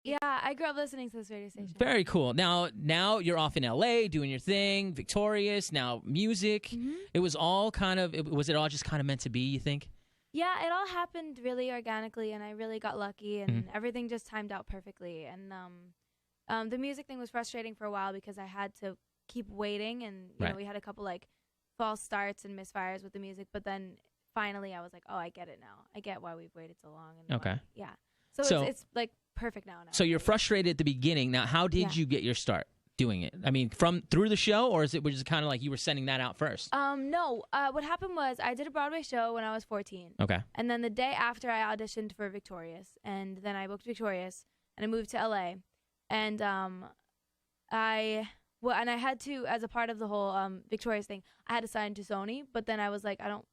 Yeah, I grew up listening to this radio station. Very cool. Now you're off in LA doing your thing, victorious. Now music. It was all was it all just kind of meant to be, you think? Yeah, it all happened really organically, and I really got lucky, and everything just timed out perfectly. And the music thing was frustrating for a while because I had to keep waiting, and you know, we had a couple like false starts and misfires with the music, but then finally I was like, oh, I get it now. I get why we've waited so long. And yeah. So it's like perfect now. So you're frustrated at the beginning. Now, how did you get your start doing it? I mean, through the show, or was it kind of like you were sending that out first? No. What happened was I did a Broadway show when I was 14. Okay. And then the day after I auditioned for Victorious, and then I booked Victorious, and I moved to LA, and I had to, as a part of the whole Victorious thing, I had to sign to Sony, but then I was like, I don't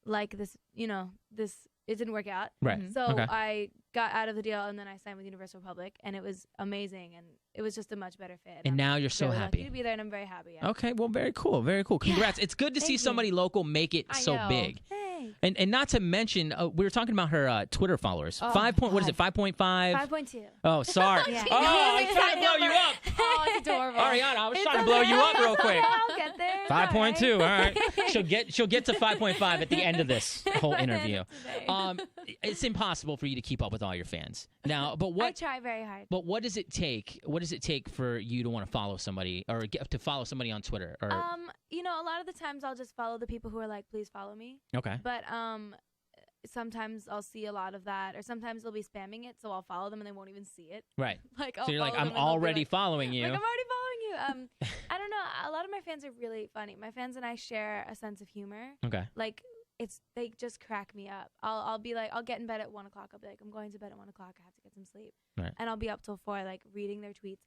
like this, it didn't work out. Right. So I got out of the deal, and then I signed with Universal Public, and it was amazing, and it was just a much better fit. And now you're so happy to be there, and I'm very happy. Yeah. Okay, well, very cool, very cool. Congrats! It's good to see somebody local make it so big. Thanks. And not to mention, we were talking about her Twitter followers. What is it? 5.5. 5.2. Oh, sorry. Yeah. Oh, I was trying to blow you up. Oh, it's adorable. Ariana, I was trying to blow you up real quick. I'll get there. 5.2. All right. She'll get to 5.5 at the end of this whole interview. It's impossible for you to keep up with all your fans now. But I try very hard. But what does it take? What does it take for you to want to follow somebody or to follow somebody on Twitter? Or a lot of the times I'll just follow the people who are like, please follow me. Okay. But sometimes I'll see a lot of that, or sometimes they'll be spamming it, so I'll follow them and they won't even see it. Right. Like, so you're like, I'm already following you. Like, I'm already following you. I don't know. A lot of my fans are really funny. My fans and I share a sense of humor. Okay. Like, they just crack me up. I'll be like, I'll get in bed at 1 o'clock. I'll be like, I'm going to bed at 1 o'clock. I have to get some sleep. Right. And I'll be up till 4, like reading their tweets,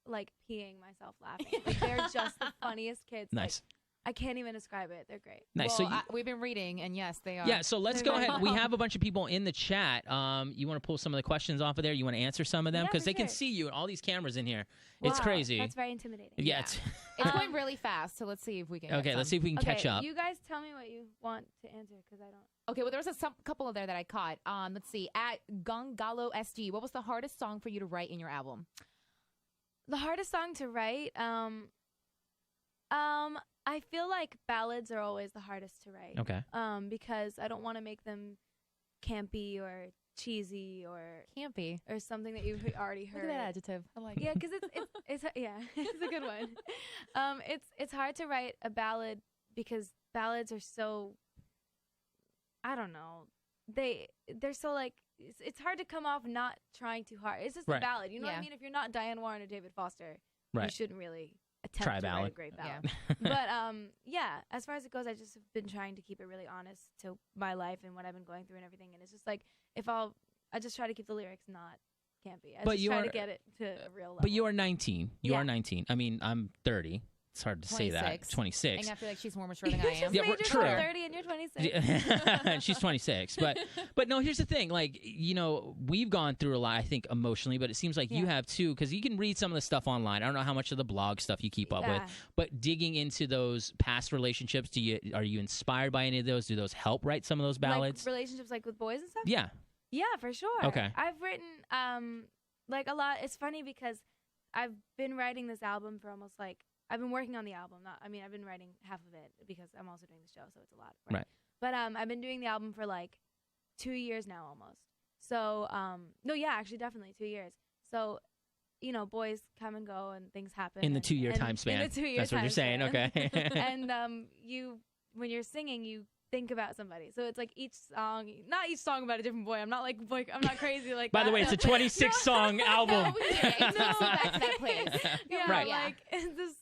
like peeing myself laughing. Like, they're just the funniest kids. Nice. Like, I can't even describe it. They're great. Nice. Well, we've been reading, and yes, they are. Yeah, so let's go ahead. We have a bunch of people in the chat. You want to pull some of the questions off of there? You want to answer some of them? Because they can see you and all these cameras in here. Wow, it's crazy. That's very intimidating. Yeah. It's going really fast, so let's see if we can Okay, let's see if we can catch up. You guys tell me what you want to answer, because I don't. Okay, well, there was a couple of there that I caught. Let's see. At Gungalo SG, what was the hardest song for you to write in your album? The hardest song to write? I feel like ballads are always the hardest to write. Okay. Because I don't want to make them campy or cheesy or campy or something that you've already heard. Look at that adjective. I like it. Yeah, because it's it's a good one. It's hard to write a ballad because ballads are so, I don't know, they're so like, it's hard to come off not trying too hard. It's just a ballad. You know what I mean? If you're not Diane Warren or David Foster, you shouldn't really attempt to write a great ballad. Yeah. But as far as it goes, I just have been trying to keep it really honest to my life and what I've been going through and everything. And it's just like, I just try to keep the lyrics not campy. I just try to get it to a real level. But you are 19. You are 19. I mean, I'm 30. It's hard to say that. 26. And I feel like she's more mature than I am. Yeah, true. 30 and you're 26. And she's 26. But no, here's the thing. Like, we've gone through a lot, I think, emotionally, but it seems like you have too, because you can read some of the stuff online. I don't know how much of the blog stuff you keep up with, but digging into those past relationships, are you inspired by any of those? Do those help write some of those ballads? Like relationships like with boys and stuff? Yeah. Yeah, for sure. Okay. I've written like a lot. It's funny because I've been writing this album for almost like, I've been working on the album. I've been writing half of it because I'm also doing the show, so it's a lot. Right. But I've been doing the album for like 2 years now almost. So, no, yeah, actually, definitely 2 years. So, boys come and go and things happen. In the 2 year time span. In the 2 year That's what you're saying, okay. And when you're singing, you think about somebody. So it's like not each song about a different boy. I'm not I'm not crazy like By the way, it's a 26 song album. No, back to that place. Yeah, right. Like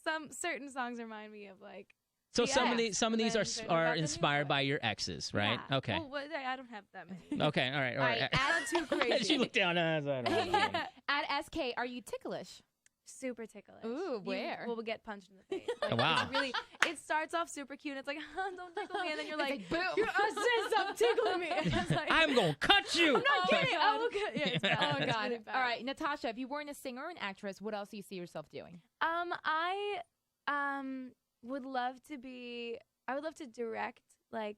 some certain songs remind me of like. So some of these are inspired by your exes, right? Yeah. Okay. Well, I don't have that many. Okay, all right. Add too crazy. She looked down. I don't know. At SK, are you ticklish? Super ticklish. Ooh, where? We'll get punched in the face. Like, wow. It starts off super cute. It's like, don't tickle me. And then you're like, boom. Your sis, stop tickling me. I'm going to cut you. I'm not kidding. I will cut you. Oh, God. Really all right, Natasha, if you weren't a singer or an actress, what else do you see yourself doing? I would love to direct like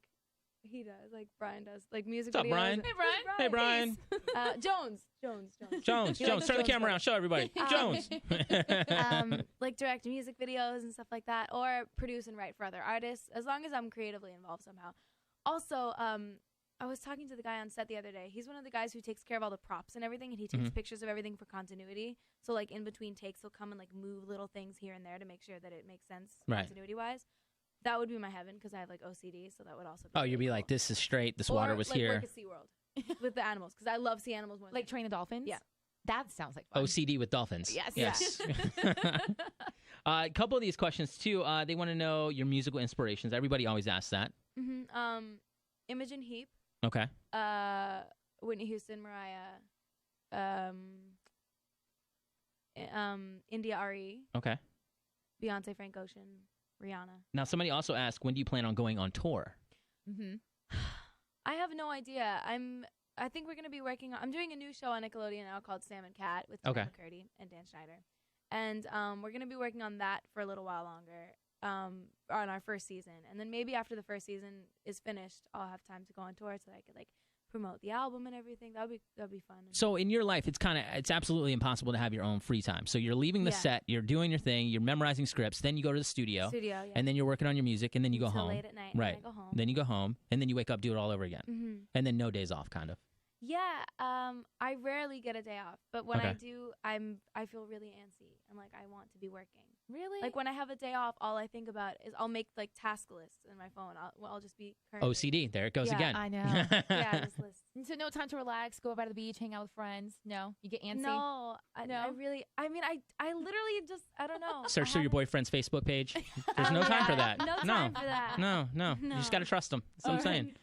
he does, like Brian does, like music What's up, videos. Brian? Hey, Brian. Hey, Brian. Jones. Jones. He Turn likes the Jones camera better. around. Show everybody. Jones. Like direct music videos and stuff like that, or produce and write for other artists, as long as I'm creatively involved somehow. Also, I was talking to the guy on set the other day. He's one of the guys who takes care of all the props and everything, and he takes pictures of everything for continuity. So, like, in between takes, he'll come and, like, move little things here and there to make sure that it makes sense continuity-wise. That would be my heaven, because I have, like, OCD, so that would also be Oh, you'd really be cool. like, this is straight. This water was like, here. work at SeaWorld with the animals, because I love sea animals more than Like train the dolphins? Yeah. That sounds like fun. OCD with dolphins. Yes. A couple of these questions, too. They want to know your musical inspirations. Everybody always asks that. Imogen Heap. Okay. Whitney Houston, Mariah, India Ari, Okay. Beyonce, Frank Ocean, Rihanna. Now, somebody also asked, when do you plan on going on tour? I have no idea. I think we're gonna be working on. I'm doing a new show on Nickelodeon now called Sam and Cat with Tim McCurdy and Dan Schneider, and we're gonna be working on that for a little while longer. On our first season, and then maybe after the first season is finished, I'll have time to go on tour so I could like promote the album and everything. That'd be fun. So in your life, it's absolutely impossible to have your own free time. So you're leaving the set, you're doing your thing, you're memorizing scripts, then you go to the studio, and then you're working on your music, and then you go home. Late at night, right? And then I go home. Then you go home, and then you wake up, do it all over again, and then no days off, kind of. Yeah, I rarely get a day off, but when I do, I feel really antsy. I'm like, I want to be working. Really? Like when I have a day off, all I think about is I'll make like task lists in my phone. I'll just be OCD. There it goes again. I know. Yeah, this list. So no time to relax, go by the beach, hang out with friends. No, you get antsy. No, I literally just I don't know. Search through your boyfriend's Facebook page. There's no time for that. No time for that. No. You just gotta trust him. That's what I'm saying.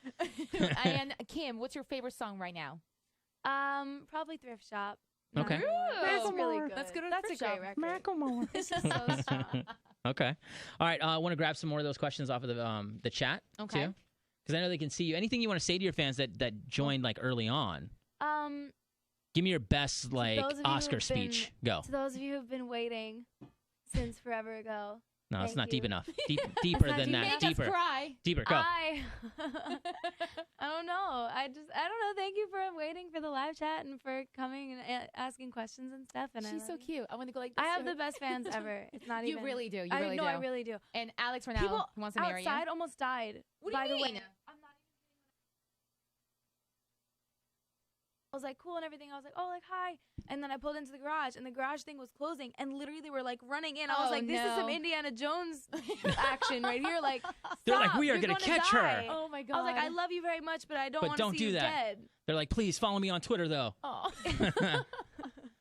And Kim, what's your favorite song right now? Probably Thrift Shop. Okay. It's really good. Let's go to That's Thrift a Shop. great record. It's just so strong. Okay. All right. I want to grab some more of those questions off of the chat. Okay. Too, because I know they can see you. Anything you want to say to your fans that joined like early on? Give me your best like Oscar speech. Go. To those of you who've been waiting since forever ago. No, it's not deep enough. Deeper than that. Deeper. Cry. Deeper. Go. I don't know. I don't know. Thank you for waiting for the live chat and for coming and asking questions and stuff. And she's so cute. I want to go like. I have the best fans ever. It's not even. You really do. I really do. And Alex right now People wants to marry you. outside almost died. What do you mean? I was like, cool and everything. I was like, oh, like, hi. And then I pulled into the garage, and the garage thing was closing, and literally they were, like, running in. I was like, this is some Indiana Jones action right here. Like, stop. They're like, we are going to catch her. Oh, my God. I was like, I love you very much, but I don't want to see do you that. dead. They're like, please follow me on Twitter, though. Oh.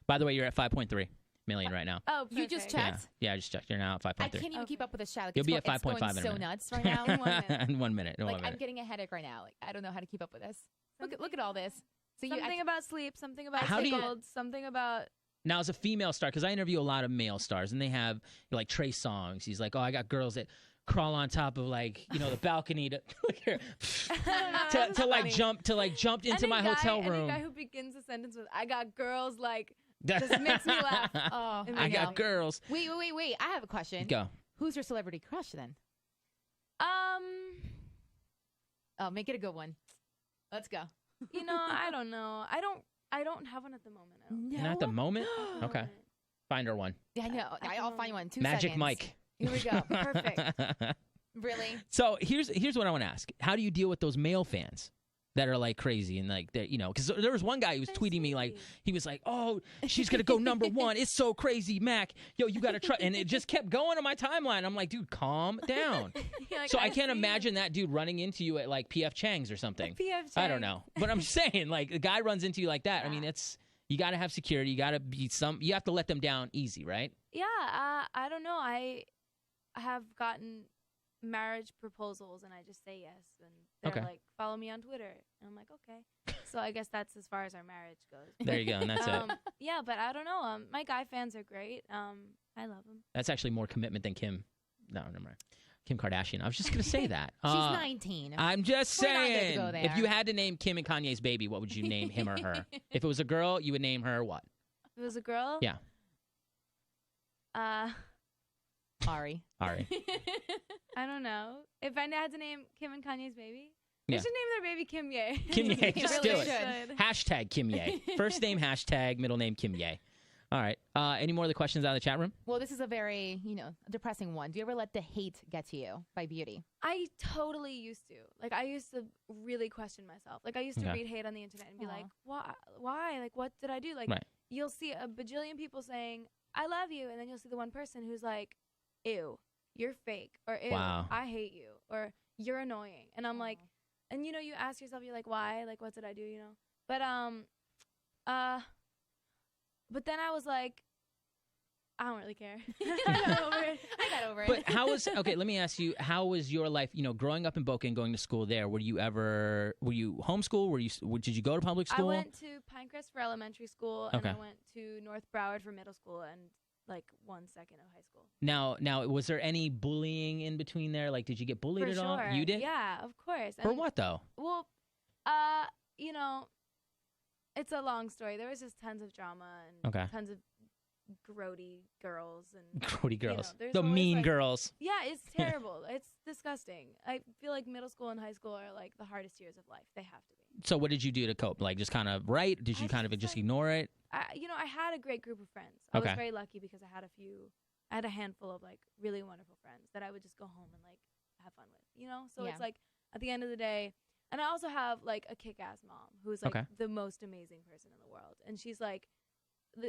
By the way, you're at 5.3 million right now. Oh, perfect. You just checked? Yeah, I just checked. You're now at 5.3. I can't even keep up with the chat. Like, You'll be at 5.5 it's going in a so minute. nuts right now. In 1 minute. In 1 minute. Like, I'm getting a headache right now. Like, I don't know how to keep up with this. Look at all this. So something about sleep, something about tickled, something about... Now, as a female star, because I interview a lot of male stars, and they have, like, Trey Songz. He's like, oh, I got girls that crawl on top of, like, the balcony to jump into my hotel room. Any guy who begins a sentence with, I got girls, like, just makes me laugh. Oh, I got girls. Wait. I have a question. Go. Who's your celebrity crush, then? Oh, make it a good one. Let's go. I don't know. I don't have one at the moment. Not at the moment? Okay. Find her one. Yeah, I know. I'll find one. 2 Magic seconds. Mike. Here we go. Perfect. Really? So here's what I want to ask. How do you deal with those male fans that are like crazy and like, because there was one guy who was tweeting me like, he was like, oh, she's going to go #1. It's so crazy, Mac. Yo, you got to try. And it just kept going on my timeline. I'm like, dude, calm down. Like, so I can't imagine that dude running into you at like P.F. Chang's or something. P.F. I don't know. But I'm saying, like, a guy runs into you like that. Yeah. I mean, you got to have security. You got to you have to let them down easy, right? Yeah. I don't know. I have gotten marriage proposals and I just say yes, and they're like, follow me on Twitter, and I'm like, okay. So I guess that's as far as our marriage goes. There you go, and that's it. Yeah, but I don't know. My guy fans are great. I love them. That's actually more commitment than Kim. No, never mind. Kim Kardashian. I was just gonna say that. She's 19. I'm just We're not saying. going to go there. If you had to name Kim and Kanye's baby, what would you name him or her? If it was a girl, you would name her what? If it was a girl? Yeah. Ari. I don't know. If I had to name Kim and Kanye's baby, They should name their baby Kim Ye. Kim Ye, just do it. Should. Hashtag Kim Ye. First name, hashtag, middle name, Kim Ye. All right. Any more of the questions out of the chat room? Well, this is a very, depressing one. Do you ever let the hate get to you by beauty? I totally used to. Like, I used to really question myself. Like, I used to read hate on the internet and be like, why? Like, what did I do? Like, you'll see a bajillion people saying, I love you. And then you'll see the one person who's like, ew, you're fake. Or, ew, I hate you. Or, you're annoying. And I'm like, and, you ask yourself, you're like, why? Like, what did I do, But, but then I was like, I don't really care. I got over it. But let me ask you, how was your life, growing up in Boca and going to school there? Were you homeschooled? Did you go to public school? I went to Pinecrest for elementary school, and I went to North Broward for middle school and like 1 second of high school. Now, was there any bullying in between there? Like, did you get bullied at all? You did? Yeah, of course. For what, though? Well, it's a long story. There was just tons of drama and tons of grody girls and grody girls. You know, the mean girls. Yeah, it's terrible. It's disgusting. I feel like middle school and high school are like the hardest years of life. They have to be. So what did you do to cope? Like just kind of write? Did you kind of just ignore it? I had a great group of friends. I was very lucky because I had a handful of like really wonderful friends that I would just go home and like have fun with, So it's like at the end of the day, and I also have like a kick-ass mom who's like the most amazing person in the world. And she's like,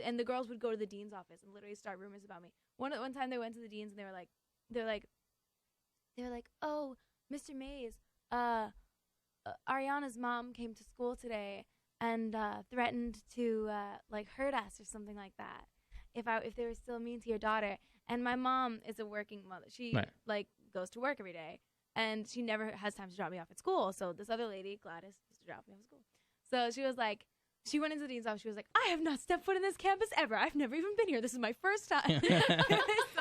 and the girls would go to the dean's office and literally start rumors about me. One time they went to the deans and they were like, oh, Mr. Mays, Ariana's mom came to school today and threatened to like hurt us or something like that if they were still mean to your daughter. And my mom is a working mother. She like goes to work every day and she never has time to drop me off at school. So this other lady, Gladys, used to drop me off at school. So she was like, she went into the dean's office. She was like, I have not stepped foot in this campus ever. I've never even been here. This is my first time.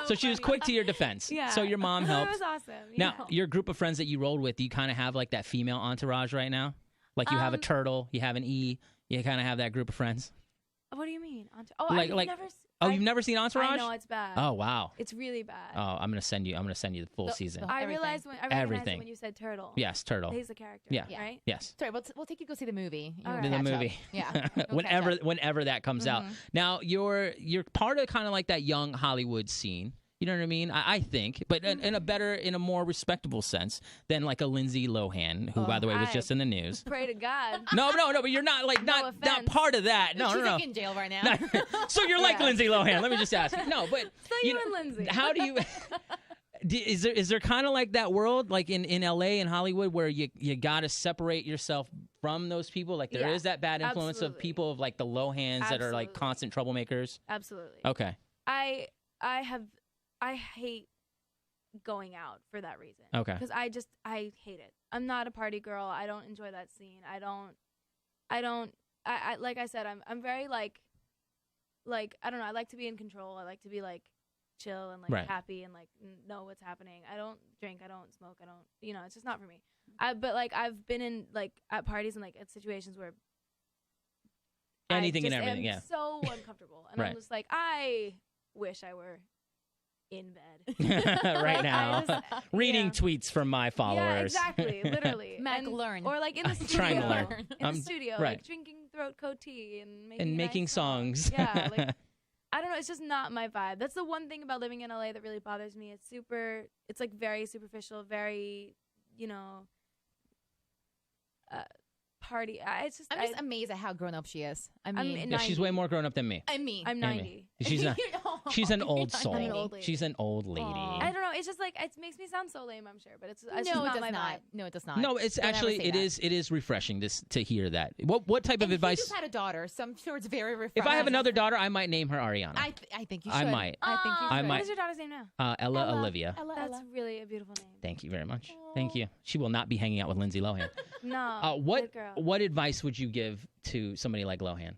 So she was quick to your defense. Yeah. So your mom helped. It was awesome. Now, your group of friends that you rolled with, do you kind of have like that female entourage right now? Like you have a turtle, you have an E, you kind of have that group of friends? What do you mean? You've never seen Entourage? I know, it's bad. Oh, wow. It's really bad. Oh, I'm gonna send you the full season. I realized everything when you said turtle. Yes, turtle. He's a character. Yeah. Right? Yes. Sorry, we'll take you to go see the movie. The movie. Yeah. whenever that comes out. Now you're part of kind of like that young Hollywood scene. You know what I mean? I think, but in a more respectable sense than like a Lindsay Lohan, who, by the way, was just in the news. Pray to God. No, but you're not like not part of that. No, She's no. like in jail right now. So you're like Lindsay Lohan. Let me just ask you. No, but so you and Lindsay. How do you? Is there kind of like that world like in LA and Hollywood where you got to separate yourself from those people? Like there is that bad influence of people of like the Lohans that are like constant troublemakers. Absolutely. Okay. I hate going out for that reason. Okay. Because I hate it. I'm not a party girl. I don't enjoy that scene. I like I said, I'm very like I don't know. I like to be in control. I like to be like chill and like happy and like know what's happening. I don't drink. I don't smoke. I don't, it's just not for me. But like I've been in like at parties and like at situations where anything and everything. I'm so uncomfortable. And I'm just like, I wish I were in bed right now, reading tweets from my followers. Yeah, exactly, literally. Mac, learn. Or like in the studio, trying to learn. In the studio, like drinking throat coat tea and making songs. Yeah, like I don't know. It's just not my vibe. That's the one thing about living in LA that really bothers me. It's like very superficial, very, party. I'm just amazed at how grown up she is. I mean, she's way more grown up than me. I'm 90. She's an old soul. She's an old lady. I don't know. It's just like it makes me sound so lame. I'm sure, but it's no, just not my vibe. No, it does not. No, it's actually it is refreshing to hear that. What type of advice? You just had a daughter, so I'm sure it's very refreshing. If I have another daughter, I might name her Ariana. I think you should. I might. I think you should. What is your daughter's name now? Ella Olivia. That's really a beautiful name. Thank you very much. Thank you. She will not be hanging out with Lindsay Lohan. No. What advice would you give to somebody like Lohan?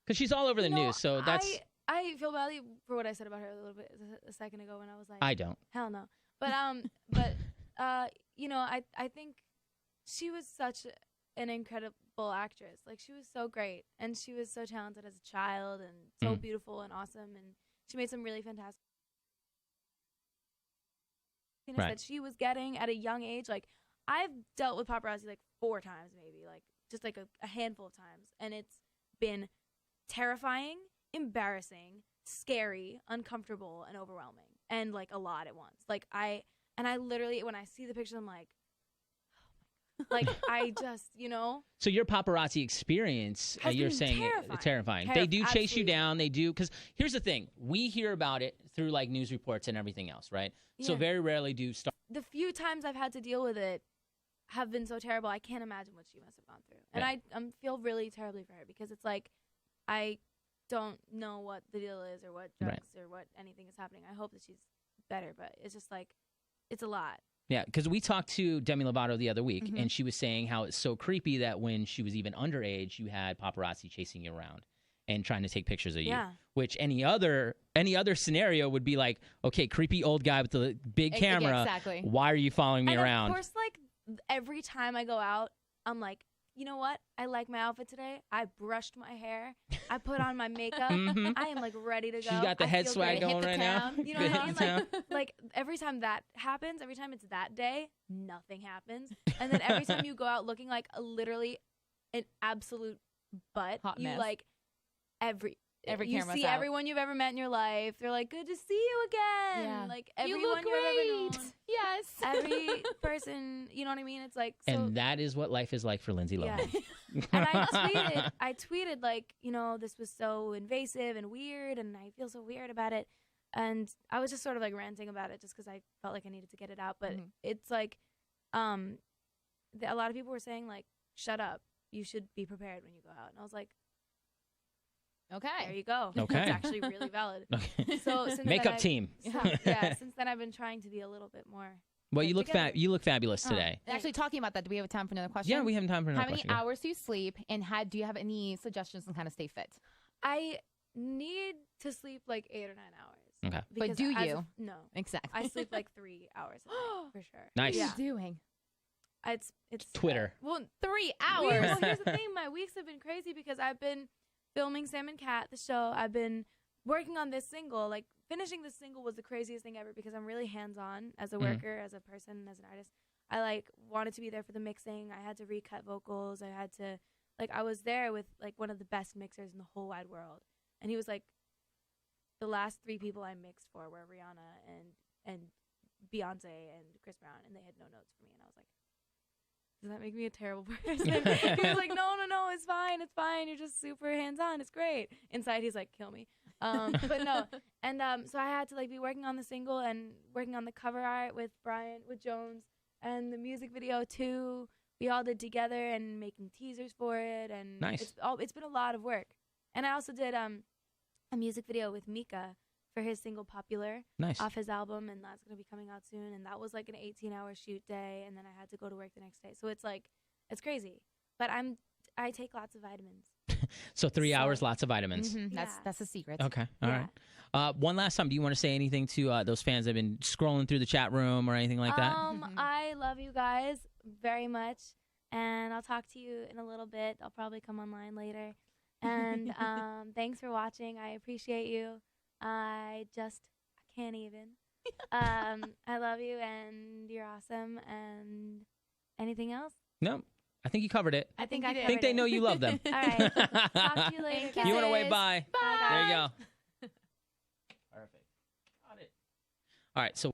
Because she's all over the news, so that's. I feel badly for what I said about her a little bit a second ago when I was like, I don't. Hell no. But I think she was such an incredible actress. Like she was so great, and she was so talented as a child, and so beautiful and awesome, and she made some really fantastic. That she was getting at a young age, like I've dealt with paparazzi like 4 times, maybe, like just like a handful of times, and it's been terrifying, embarrassing, scary, uncomfortable, and overwhelming, and like a lot at once. Like I literally, when I see the pictures, I'm like, like I just, So your paparazzi experience, you're saying terrifying. They do chase you down. They do, because here's the thing: we hear about it through like news reports and everything else, right? Yeah. So very rarely do start. The few times I've had to deal with it have been so terrible. I can't imagine what she must have gone through, and I feel really terribly for her, because it's like I don't know what the deal is or what drugs or what anything is happening. I hope that she's better, but it's just like it's a lot. Yeah, because we talked to Demi Lovato the other week, and she was saying how it's so creepy that when she was even underage, you had paparazzi chasing you around and trying to take pictures of you. Which any other scenario would be like, okay, creepy old guy with the big camera. Exactly. Why are you following me around? Of course, like every time I go out, I'm like, you know what? I like my outfit today. I brushed my hair. I put on my makeup. I am like ready to go. She's got the head swag going right now. You know what I mean? Like every time that happens, every time it's that day, nothing happens. And then every time you go out looking like literally an absolute butt, hot you mess. like you camera's see out. everyone you've ever met in your life. They're like, good to see you again. Yeah. Like everyone you look you've great. ever known. Yes. Every person, you know what I mean? It's like, so, and that is what life is like for Lindsay Lohan. Yeah. And I tweeted like, this was so invasive and weird, and I feel so weird about it. And I was just sort of like ranting about it just because I felt like I needed to get it out. But it's like, a lot of people were saying like, shut up. You should be prepared when you go out. And I was like, okay, there you go. Okay. That's actually really valid. Okay. So since makeup team. Since then I've been trying to be a little bit more. Well, you look fabulous today. Actually, talking about that, do we have time for another question? Yeah, we have time for another question. How many hours do you sleep, and do you have any suggestions on how to stay fit? I need to sleep like 8 or 9 hours. Okay. But do you? No. Exactly. I sleep like 3 hours a night, for sure. Nice. What are you doing? It's Twitter. Well, 3 hours. Well, here's the thing. My weeks have been crazy because I've been filming Sam and Cat, the show. I've been working on this single. Like, finishing this single was the craziest thing ever because I'm really hands-on as a worker, as a person, as an artist. I, like, wanted to be there for the mixing. I had to recut vocals. I had to, like, I was there with, like, one of the best mixers in the whole wide world. And he was, like, the last 3 people I mixed for were Rihanna and Beyonce and Chris Brown, and they had no notes for me. And I was like, does that make me a terrible person? He was like, no, it's fine. You're just super hands-on. It's great. Inside, he's like, kill me. But no. And so I had to like be working on the single and working on the cover art with Jones, and the music video too. We all did together and making teasers for it. And nice. It's been a lot of work. And I also did a music video with Mika for his single Popular off his album, and that's going to be coming out soon. And that was like an 18-hour shoot day, and then I had to go to work the next day. So it's like, it's crazy. But I take lots of vitamins. So 3 hours, lots of vitamins. Mm-hmm. That's a secret. Okay. All right. One last time, do you want to say anything to those fans that have been scrolling through the chat room or anything like that? I love you guys very much, and I'll talk to you in a little bit. I'll probably come online later. And thanks for watching. I appreciate you. I can't even. I love you, and you're awesome. And anything else? No, I think you covered it. I think they know you love them. All right. Talk to you later, guys. You want to wave bye? Bye. There you go. Perfect. Got it. All right, so